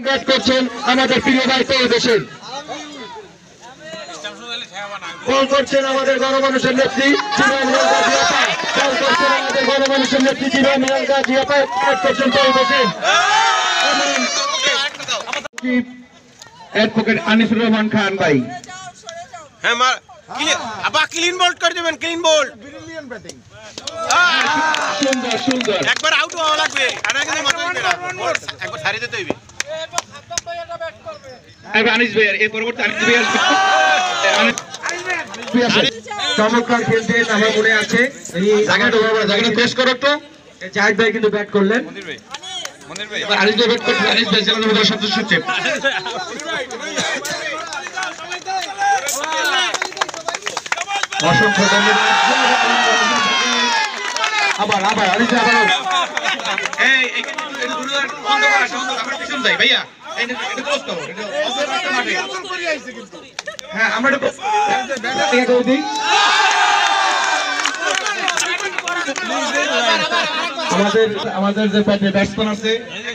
Bat করছেন আমাদের প্রিয় ভাই তৈরি হোসেন। বল করছেন আমাদের গণমানুষের নেত্রী বল করছেন আমাদের গণমানুষের নেত্রী মিনাল গাজী আপা ব্যাট করছেন তৈরি হোসেন। অ্যাডভোকেট আনিসুর রহমান খান ভাই। হ্যাঁ আবার ক্লিন বোল্ড করে দেবেন, ক্লিন বোল্ড। সুন্দর সুন্দর একবার আউট হওয়া লাগবে, আনা কিন্তু একবার ছাড়িয়ে দিতে হইবে। আনিস ভাই এর পরবর্তী আনিস ভাই আসবে। চমৎকার খেলতে আমার মনে আছে এই জায়গাটা পেশ করো তো। জাহিদ ভাই কিন্তু ব্যাট করলেন। মনির ভাই এবার আনিস ভাই ব্যাট করতে, আনিস ভাই জেলা দলের সদস্য সচিব। অসংখ্য ধন্যবাদ। আবার আনিস ভাই আবার এই গুরুদার বন্ধ করা সুন্দর আমরা পিছন যাই ভাইয়া। এটা ক্লোজ করো, এটা মাঠে হ্যাঁ আমরা এটা করে দিই। আমাদের যে ব্যাটে ব্যাটসম্যান আছে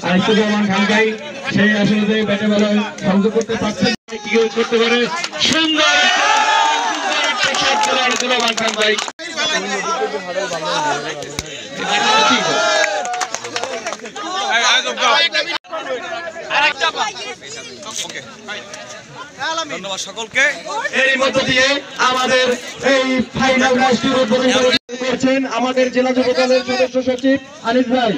আনিসুর রহমান খান ভাই, সেই আসলে যে ব্যাটে ভালো সংযোগ করতে পারছে কি করতে পারে। সুন্দর আনিসুর রহমান খান ভাই। ধন্যবাদ সকলকে। এর মধ্য দিয়ে আমাদের এই ফাইনাল ম্যাচটি উদ্বোধন করছেন আমাদের জেলা যুব দলের সদস্য সচিব আনিস ভাই।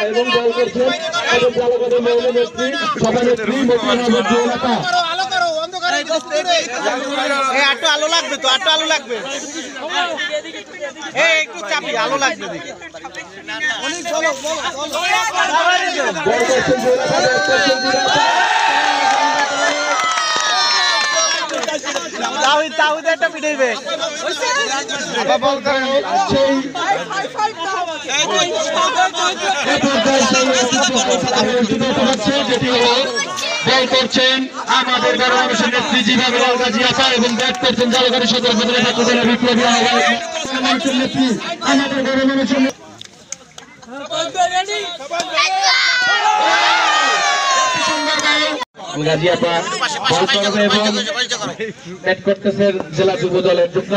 এবং দল করছেন সভানেত্রী একটু আলো লাগবে তো, একটু আলো লাগবে, একটু চাপি আলো লাগবে। তাহিদ একটা পিটাইবে। বল করছেন আমাদের গণমানুষের নেত্রী মিনাল গাজী আপা এবং ব্যাট করছেন জলগাড়ি সদর উপজেলা বিপ্লবী গণমানুষের নেত্রী আমাদের গণমানুষের গাজী আপা বল করবে এবং ব্যাট করতেছেন জেলা যুব দলের যুগ্ম